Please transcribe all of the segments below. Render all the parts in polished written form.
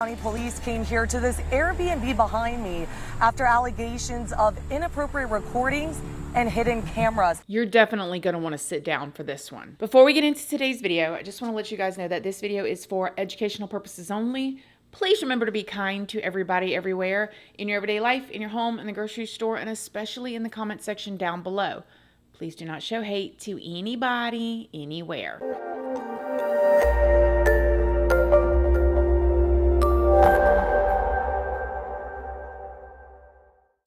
County police came here to this Airbnb behind me after allegations of inappropriate recordings and hidden cameras. You're definitely going to want to sit down for this one. Before we get into today's video, I just want to let you guys know that this video is for educational purposes only. Please remember to be kind to everybody everywhere in your everyday life, in your home, in the grocery store, and especially in the comment section down below. Please do not show hate to anybody, anywhere.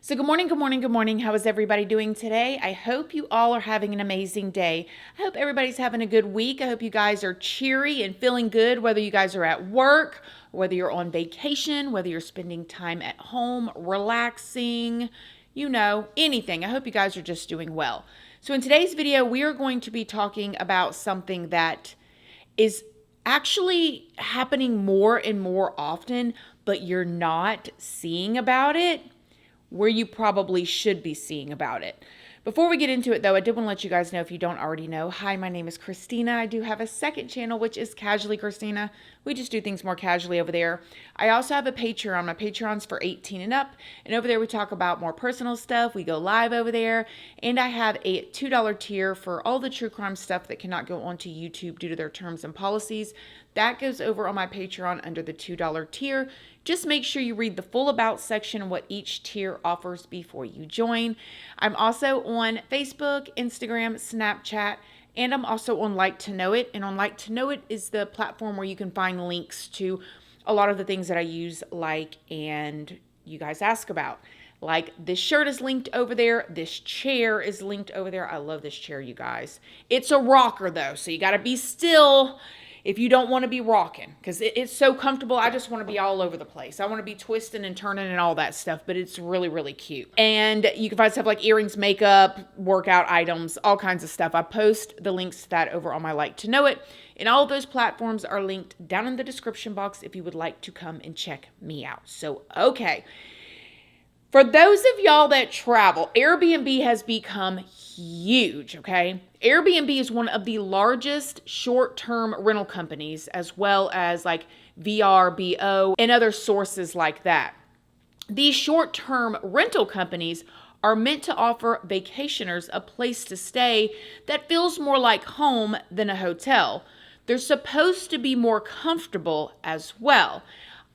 So good morning, good morning, good morning. How is everybody doing today? I hope you all are having an amazing day. I hope everybody's having a good week. I hope you guys are cheery and feeling good, whether you guys are at work, whether you're on vacation, whether you're spending time at home, relaxing, you know, anything. I hope you guys are just doing well. So in today's video, we are going to be talking about something that is actually happening more and more often, but you're not seeing about it where you probably should be seeing about it. Before we get into it though, I did want to let you guys know, if you don't already know, hi, my name is Christina. I do have a second channel, which is Casually Christina. We just do things more casually over there. I also have a Patreon. My Patreon's for 18 and up. And over there we talk about more personal stuff. We go live over there. And I have a $2 tier for all the true crime stuff that cannot go onto YouTube due to their terms and policies. That goes over on my Patreon under the $2 tier. Just make sure you read the full about section and what each tier offers before you join. I'm also on Facebook, Instagram, Snapchat, and I'm also on Like to Know It. And on Like to Know It is the platform where you can find links to a lot of the things that I use, like, and you guys ask about. Like, this shirt is linked over there. This chair is linked over there. I love this chair, you guys. It's a rocker though, so you got to be still if you don't want to be rocking, because it's so comfortable. I just want to be all over the place. I want to be twisting and turning and all that stuff, but it's really, really cute. And you can find stuff like earrings, makeup, workout items, all kinds of stuff. I post the links to that over on my Like to Know It. And all of those platforms are linked down in the description box if you would like to come and check me out. So, okay. For those of y'all that travel, Airbnb has become huge, okay? Airbnb is one of the largest short-term rental companies, as well as like VRBO and other sources like that. These short-term rental companies are meant to offer vacationers a place to stay that feels more like home than a hotel. They're supposed to be more comfortable as well.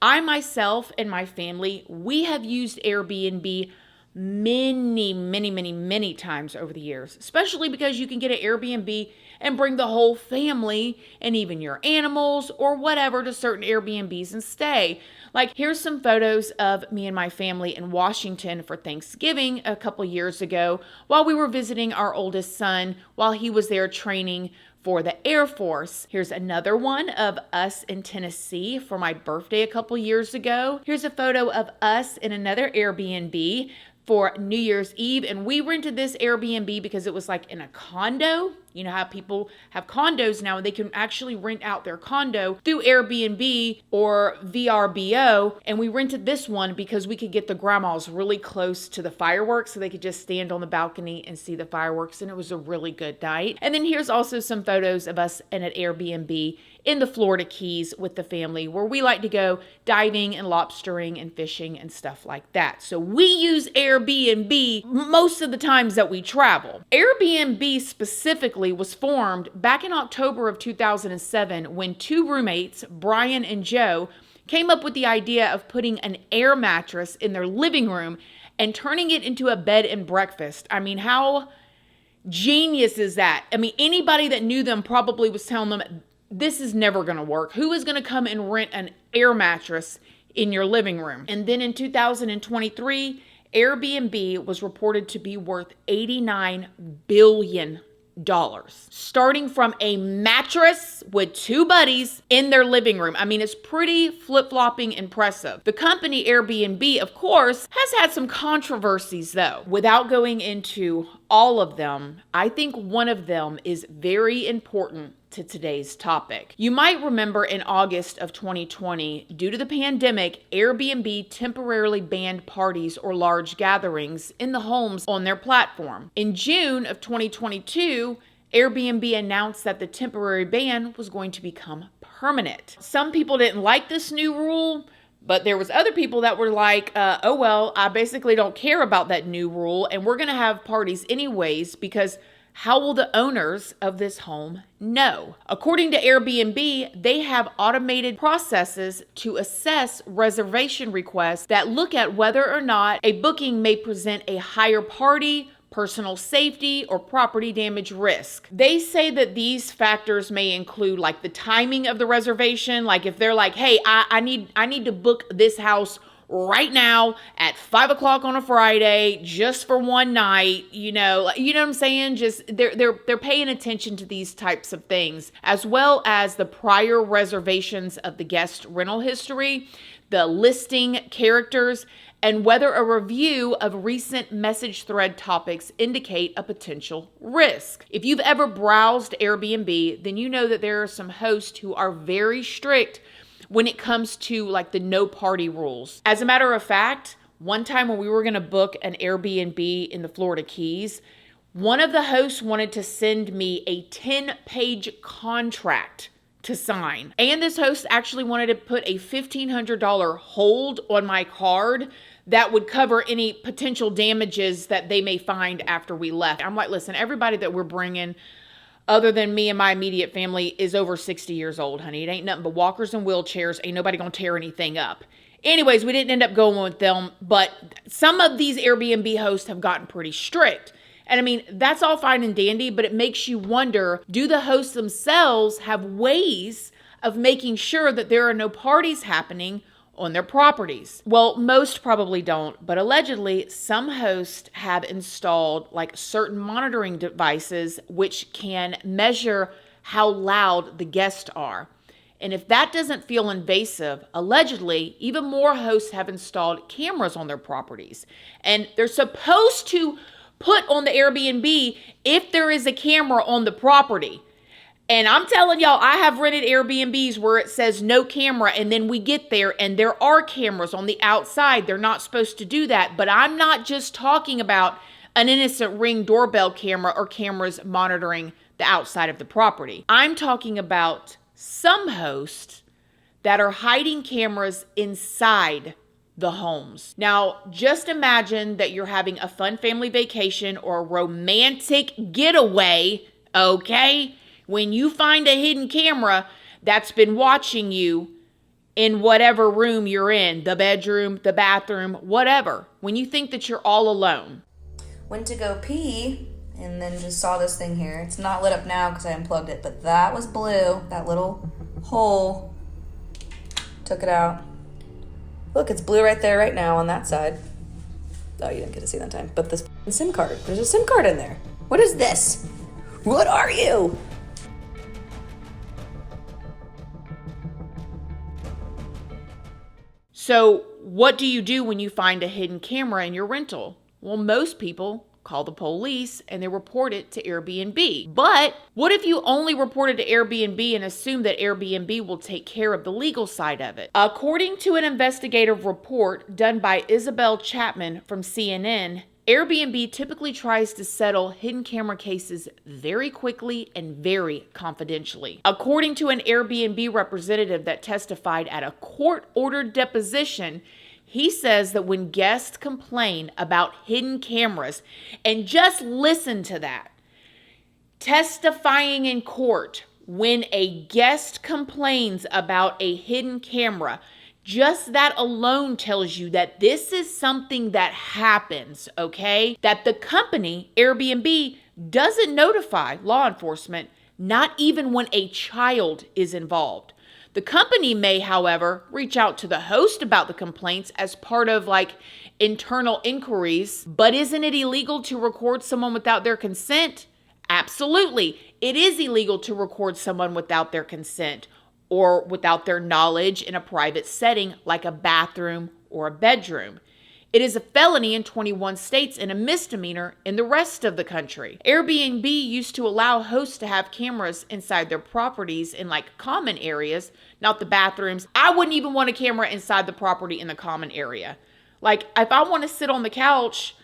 I myself and my family, we have used Airbnb many times over the years, especially because you can get an Airbnb and bring the whole family and even your animals or whatever to certain Airbnbs and stay. Like, here's some photos of me and my family in Washington for Thanksgiving a couple years ago while we were visiting our oldest son while he was there training for the Air Force. Here's another one of us in Tennessee for my birthday a couple years ago. Here's a photo of us in another Airbnb for New Year's Eve. And we rented this Airbnb because it was like in a condo. You know how people have condos now, and they can actually rent out their condo through Airbnb or VRBO. And we rented this one because we could get the grandmas really close to the fireworks so they could just stand on the balcony and see the fireworks. And it was a really good night. And then here's also some photos of us in an Airbnb in the Florida Keys with the family, where we like to go diving and lobstering and fishing and stuff like that. So we use Airbnb most of the times that we travel. Airbnb specifically was formed back in October of 2007 when two roommates, Brian and Joe, came up with the idea of putting an air mattress in their living room and turning it into a bed and breakfast. I mean, how genius is that? I mean, anybody that knew them probably was telling them, this is never going to work. Who is going to come and rent an air mattress in your living room? And then in 2023, Airbnb was reported to be worth $89 billion. Starting from a mattress with two buddies in their living room. I mean, it's pretty flip-flopping impressive. The company Airbnb, of course, has had some controversies though. Without going into all of them, I think one of them is very important to today's topic. You might remember in August of 2020, due to the pandemic, Airbnb temporarily banned parties or large gatherings in the homes on their platform. In June of 2022, Airbnb announced that the temporary ban was going to become permanent. Some people didn't like this new rule, But there was other people that were like, oh, well, I basically don't care about that new rule, and we're going to have parties anyways, because how will the owners of this home know? According to Airbnb, they have automated processes to assess reservation requests that look at whether or not a booking may present a higher party, personal safety, or property damage risk. They say that these factors may include like the timing of the reservation. Like if they're like, hey, I need to book this house right now at 5:00 on a Friday just for one night, you know what I'm saying? Just they're paying attention to these types of things, as well as the prior reservations of the guest rental history, the listing characters, and whether a review of recent message thread topics indicate a potential risk. If you've ever browsed Airbnb, then you know that there are some hosts who are very strict when it comes to like the no party rules. As a matter of fact, one time when we were going to book an Airbnb in the Florida Keys, one of the hosts wanted to send me a 10-page contract to sign. And this host actually wanted to put a $1,500 hold on my card that would cover any potential damages that they may find after we left. I'm like, listen, everybody that we're bringing, other than me and my immediate family, is over 60 years old, honey. It ain't nothing but walkers and wheelchairs. Ain't nobody gonna tear anything up. Anyways, we didn't end up going with them, but some of these Airbnb hosts have gotten pretty strict. And I mean, that's all fine and dandy, but it makes you wonder, do the hosts themselves have ways of making sure that there are no parties happening on their properties? Well, most probably don't, but allegedly some hosts have installed like certain monitoring devices which can measure how loud the guests are. And if that doesn't feel invasive, allegedly even more hosts have installed cameras on their properties. And they're supposed to put on the Airbnb if there is a camera on the property. And I'm telling y'all, I have rented Airbnbs where it says no camera, and then we get there and there are cameras on the outside. They're not supposed to do that. But I'm not just talking about an innocent Ring doorbell camera or cameras monitoring the outside of the property. I'm talking about some hosts that are hiding cameras inside the homes. Now, just imagine that you're having a fun family vacation or a romantic getaway, okay? When you find a hidden camera that's been watching you in whatever room you're in, the bedroom, the bathroom, whatever, when you think that you're all alone. Went to go pee and then just saw this thing here. It's not lit up now because I unplugged it, but that was blue, that little hole. Took it out. Look, it's blue right there right now on that side. Oh, you didn't get to see that time. But this SIM card, there's a SIM card in there. What is this? What are you? So what do you do when you find a hidden camera in your rental? Well, most people call the police and they report it to Airbnb. But what if you only report it to Airbnb and assume that Airbnb will take care of the legal side of it? According to an investigative report done by Isabel Chapman from CNN, Airbnb typically tries to settle hidden camera cases very quickly and very confidentially. According to an Airbnb representative that testified at a court-ordered deposition, he says that when guests complain about hidden cameras, and just listen to that, testifying in court, when a guest complains about a hidden camera, just that alone tells you that this is something that happens, okay? That the company, Airbnb, doesn't notify law enforcement, not even when a child is involved. The company may, however, reach out to the host about the complaints as part of like internal inquiries. But isn't it illegal to record someone without their consent? Absolutely. It is illegal to record someone without their consent or without their knowledge in a private setting like a bathroom or a bedroom. It is a felony in 21 states and a misdemeanor in the rest of the country. Airbnb used to allow hosts to have cameras inside their properties in like common areas, not the bathrooms. I wouldn't even want a camera inside the property in the common area. Like if I want to sit on the couch,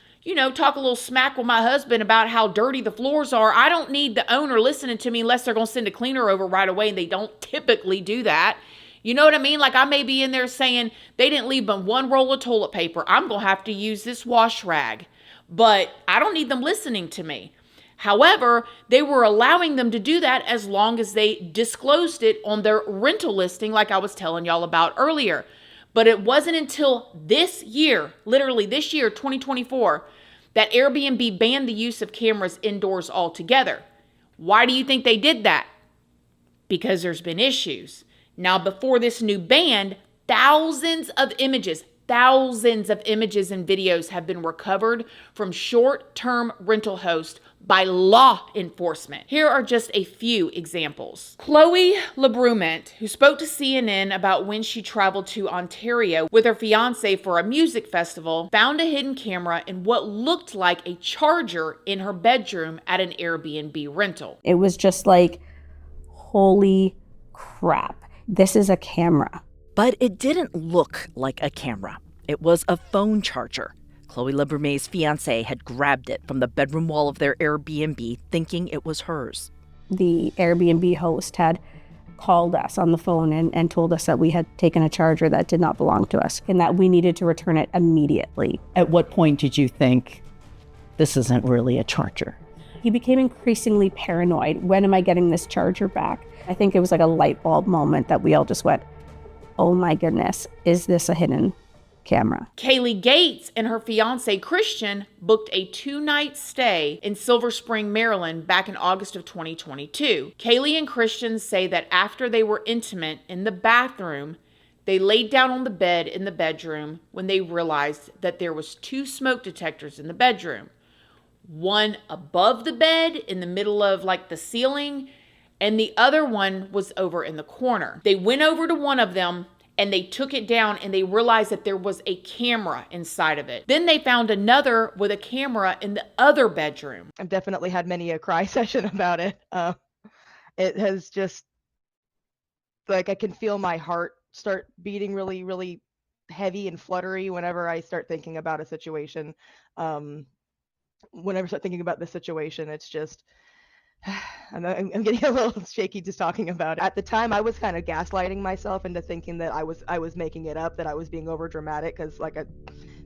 talk a little smack with my husband about how dirty the floors are, I don't need the owner listening to me unless they're going to send a cleaner over right away, and they don't typically do that. You know what I mean? Like I may be in there saying they didn't leave but one roll of toilet paper. I'm going to have to use this wash rag. But I don't need them listening to me. However, they were allowing them to do that as long as they disclosed it on their rental listing like I was telling y'all about earlier. But it wasn't until this year, literally this year, 2024, that Airbnb banned the use of cameras indoors altogether. Why do you think they did that? Because there's been issues. Now, before this new ban, thousands of images and videos have been recovered from short-term rental hosts by law enforcement. Here are just a few examples. Chloe LeBrumant, who spoke to CNN about when she traveled to Ontario with her fiance for a music festival, found a hidden camera in what looked like a charger in her bedroom at an Airbnb rental. It was just like, holy crap, this is a camera. But it didn't look like a camera. It was a phone charger. Chloe LeBrument's fiancé had grabbed it from the bedroom wall of their Airbnb, thinking it was hers. The Airbnb host had called us on the phone and told us that we had taken a charger that did not belong to us and that we needed to return it immediately. At what point did you think this isn't really a charger? He became increasingly paranoid. When am I getting this charger back? I think it was like a light bulb moment that we all just went, oh my goodness, is this a hidden camera? Kaylee Gates and her fiance Christian booked a 2-night stay in Silver Spring, Maryland back in August of 2022. Kaylee and Christian say that after they were intimate in the bathroom, they laid down on the bed in the bedroom when they realized that there was 2 smoke detectors in the bedroom. One above the bed in the middle of like the ceiling, and the other one was over in the corner. They went over to one of them and they took it down and they realized that there was a camera inside of it. Then they found another with a camera in the other bedroom. I've definitely had many a cry session about it. It has just, like, I can feel my heart start beating really, really heavy and fluttery whenever I start thinking about a situation. Whenever I start thinking about the situation, it's just, I'm getting a little shaky just talking about it. At the time, I was kind of gaslighting myself into thinking that I was making it up, that I was being over dramatic, because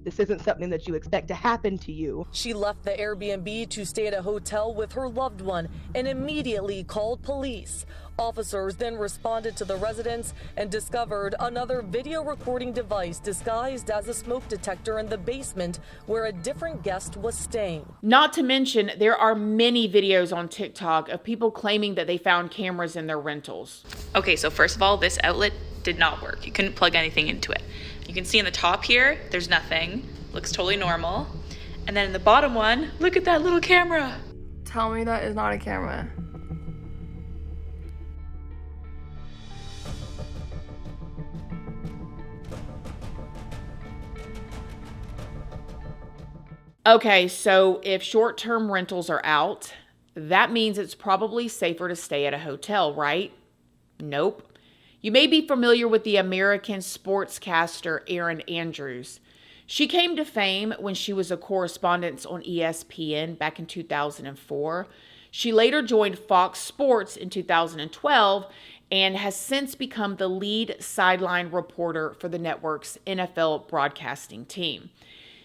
this isn't something that you expect to happen to you. She left the Airbnb to stay at a hotel with her loved one and immediately called police. Officers then responded to the residence and discovered another video recording device disguised as a smoke detector in the basement where a different guest was staying. Not to mention, there are many videos on TikTok of people claiming that they found cameras in their rentals. Okay, so first of all, this outlet did not work. You couldn't plug anything into it. You can see in the top here, there's nothing. Looks totally normal. And then in the bottom one, look at that little camera. Tell me that is not a camera. Okay, so if short-term rentals are out, that means it's probably safer to stay at a hotel, right? Nope. You may be familiar with the American sportscaster Erin Andrews. She came to fame when she was a correspondent on ESPN back in 2004. She later joined Fox Sports in 2012 and has since become the lead sideline reporter for the network's NFL broadcasting team.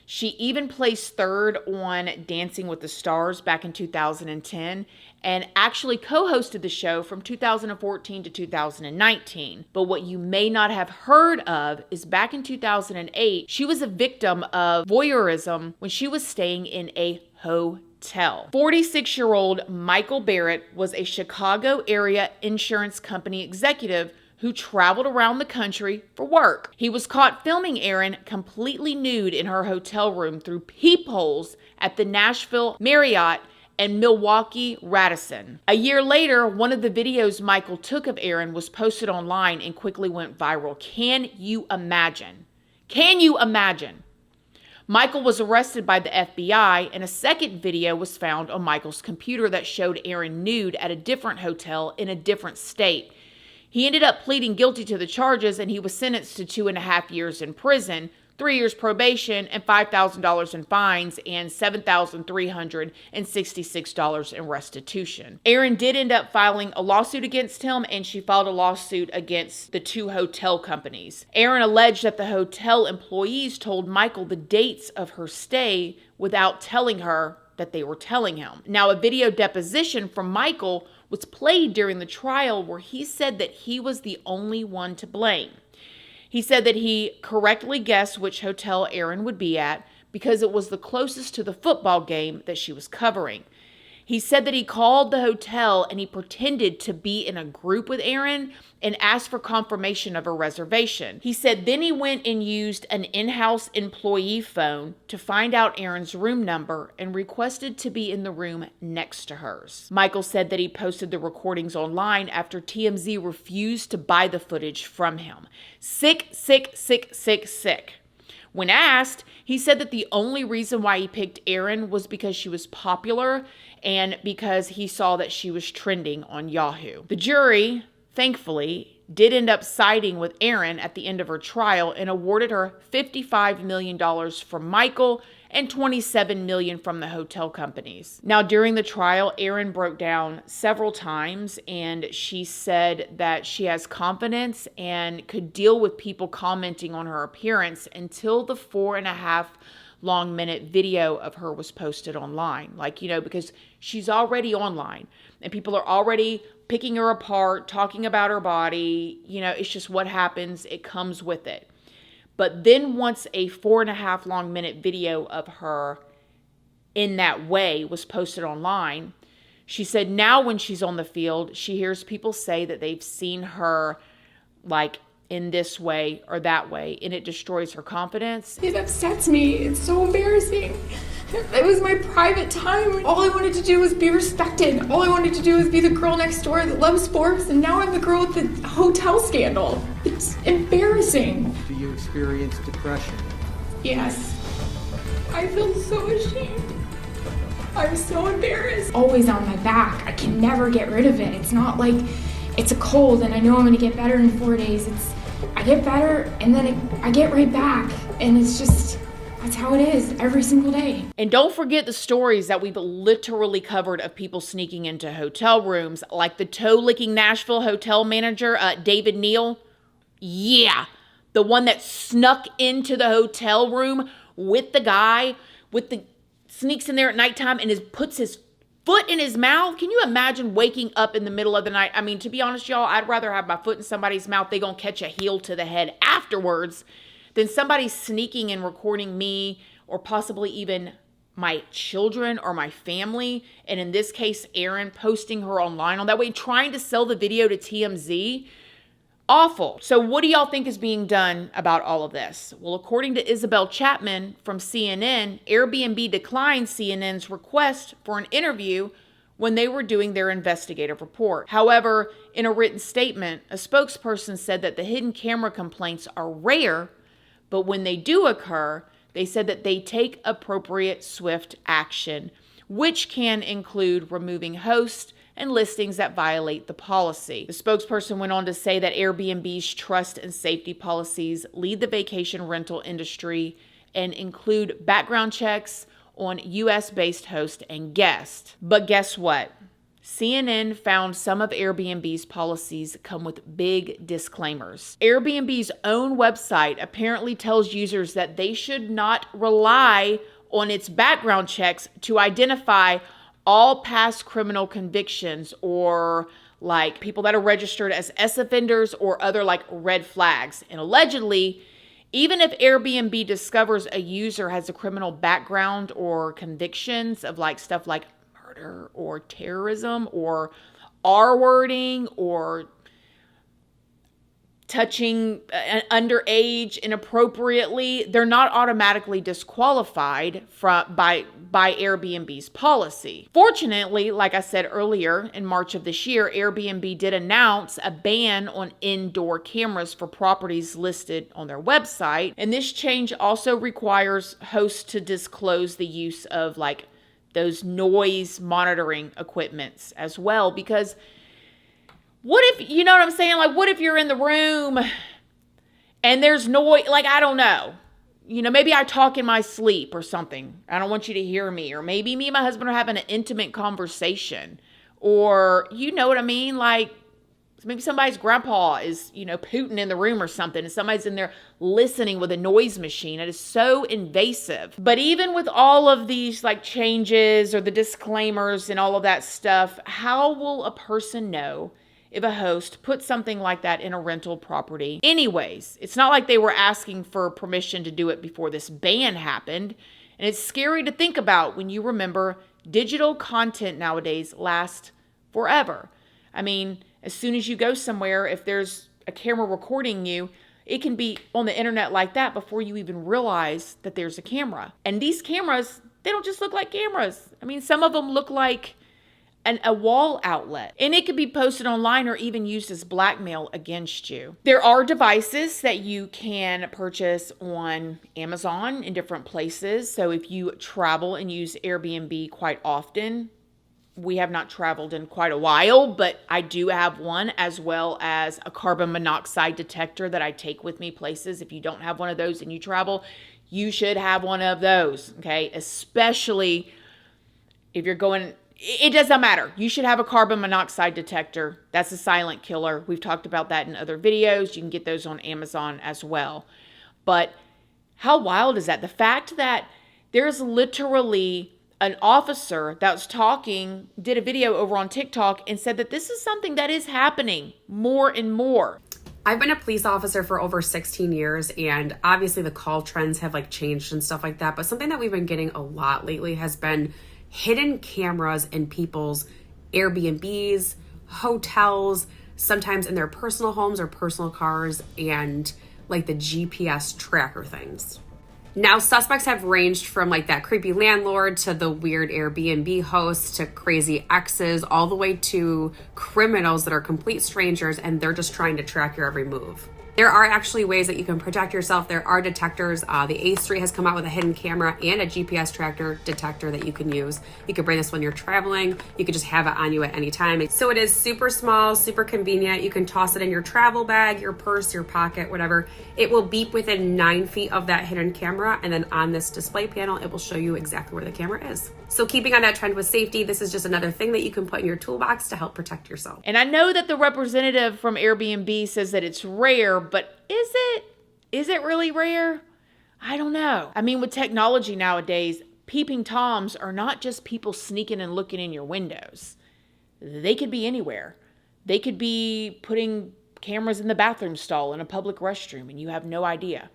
She even placed third on Dancing with the Stars back in 2010 and actually co-hosted the show from 2014 to 2019. But what you may not have heard of is back in 2008, she was a victim of voyeurism when she was staying in a hotel. 46-year-old Michael Barrett was a Chicago area insurance company executive who traveled around the country for work. He was caught filming Erin completely nude in her hotel room through peepholes at the Nashville Marriott and Milwaukee Radisson. A year later, one of the videos Michael took of Erin was posted online and quickly went viral. Can you imagine? Can you imagine? Michael was arrested by the FBI, and a second video was found on Michael's computer that showed Erin nude at a different hotel in a different state. He ended up pleading guilty to the charges, and he was sentenced to 2.5 years in prison, 3 years probation, and $5,000 in fines and $7,366 in restitution. Erin did end up filing a lawsuit against him, and she filed a lawsuit against the 2 hotel companies. Erin alleged that the hotel employees told Michael the dates of her stay without telling her that they were telling him. Now, a video deposition from Michael was played during the trial where he said that he was the only one to blame. He said that he correctly guessed which hotel Erin would be at because it was the closest to the football game that she was covering. He said that he called the hotel and he pretended to be in a group with Erin and asked for confirmation of her reservation. He said then he went and used an in-house employee phone to find out Erin's room number and requested to be in the room next to hers. Michael said that he posted the recordings online after TMZ refused to buy the footage from him. Sick. When asked, he said that the only reason why he picked Erin was because she was popular and because he saw that she was trending on Yahoo. The jury, thankfully, did end up siding with Erin at the end of her trial and awarded her $55 million from Michael and $27 million from the hotel companies. Now, during the trial, Erin broke down several times and she said that she has confidence and could deal with people commenting on her appearance until the 4.5 long minute video of her was posted online. Because she's already online and people are already picking her apart, talking about her body. It's just what happens. It comes with it. But then once a 4.5 long minute video of her in that way was posted online, she said now when she's on the field, she hears people say that they've seen her in this way or that way, and it destroys her confidence. It upsets me. It's so embarrassing. It was my private time. All I wanted to do was be respected. All I wanted to do was be the girl next door that loves sports, and now I'm the girl with the hotel scandal. It's embarrassing. Do you experience depression? Yes. I feel so ashamed. I'm so embarrassed. Always on my back. I can never get rid of it. It's not like it's a cold and I know I'm going to get better in 4 days. I get better and then I get right back. And it's just, that's how it is every single day. And don't forget the stories that we've literally covered of people sneaking into hotel rooms, like the toe-licking Nashville hotel manager, David Neal. Yeah, the one that snuck into the hotel room with the guy, sneaks in there at nighttime and puts his foot in his mouth. Can you imagine waking up in the middle of the night? I mean, to be honest, y'all, I'd rather have my foot in somebody's mouth. They gonna catch a heel to the head afterwards than somebody sneaking and recording me or possibly even my children or my family. And in this case, Erin posting her online on that way, trying to sell the video to TMZ. Awful. So what do y'all think is being done about all of this? Well, according to Isabel Chapman from CNN, Airbnb declined CNN's request for an interview when they were doing their investigative report. However, in a written statement, a spokesperson said that the hidden camera complaints are rare, but when they do occur, they said that they take appropriate swift action, which can include removing hosts and listings that violate the policy. The spokesperson went on to say that Airbnb's trust and safety policies lead the vacation rental industry and include background checks on US-based host and guest. But guess what? CNN found some of Airbnb's policies come with big disclaimers. Airbnb's own website apparently tells users that they should not rely on its background checks to identify all past criminal convictions or people that are registered as S offenders or other red flags. And allegedly, even if Airbnb discovers a user has a criminal background or convictions of stuff like murder or terrorism or R wording or touching an underage inappropriately, they're not automatically disqualified by Airbnb's policy. Fortunately, like I said earlier, in March of this year, Airbnb did announce a ban on indoor cameras for properties listed on their website. And this change also requires hosts to disclose the use of those noise monitoring equipments as well, because what if, you know what I'm saying? What if you're in the room and there's noise? I don't know. maybe I talk in my sleep or something. I don't want you to hear me. Or maybe me and my husband are having an intimate conversation. Or, you know what I mean? Like, maybe somebody's grandpa is, pooting in the room or something, and somebody's in there listening with a noise machine. It is so invasive. But even with all of these like changes or the disclaimers and all of that stuff, how will a person know if a host put something like that in a rental property? Anyways, it's not like they were asking for permission to do it before this ban happened. And it's scary to think about when you remember digital content nowadays lasts forever. I mean, as soon as you go somewhere, if there's a camera recording you, it can be on the internet like that before you even realize that there's a camera. And these cameras, they don't just look like cameras. I mean, some of them look like a wall outlet. And it could be posted online or even used as blackmail against you. There are devices that you can purchase on Amazon in different places. So if you travel and use Airbnb quite often, we have not traveled in quite a while, but I do have one, as well as a carbon monoxide detector that I take with me places. If you don't have one of those and you travel, you should have one of those, okay? Especially if you're going, it doesn't matter. You should have a carbon monoxide detector. That's a silent killer. We've talked about that in other videos. You can get those on Amazon as well. But how wild is that? The fact that there's literally an officer that was talking, did a video over on TikTok and said that this is something that is happening more and more. I've been a police officer for over 16 years, and obviously the call trends have like changed and stuff like that. But something that we've been getting a lot lately has been hidden cameras in people's Airbnbs, hotels, sometimes in their personal homes or personal cars, and like the GPS tracker things. Now, suspects have ranged from like that creepy landlord to the weird Airbnb host to crazy exes, all the way to criminals that are complete strangers and they're just trying to track your every move. There are actually ways that you can protect yourself. There are detectors. The A3 has come out with a hidden camera and a GPS tracker detector that you can use. You can bring this when you're traveling. You can just have it on you at any time. So it is super small, super convenient. You can toss it in your travel bag, your purse, your pocket, whatever. It will beep within 9 feet of that hidden camera. And then on this display panel, it will show you exactly where the camera is. So keeping on that trend with safety, this is just another thing that you can put in your toolbox to help protect yourself. And I know that the representative from Airbnb says that it's rare, but is it? Is it really rare? I don't know. I mean, with technology nowadays, peeping Toms are not just people sneaking and looking in your windows. They could be anywhere. They could be putting cameras in the bathroom stall in a public restroom and you have no idea.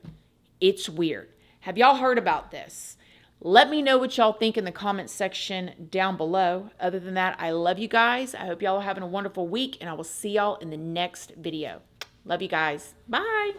It's weird. Have y'all heard about this? Let me know what y'all think in the comments section down below. Other than that, I love you guys. I hope y'all are having a wonderful week, and I will see y'all in the next video. Love you guys. Bye.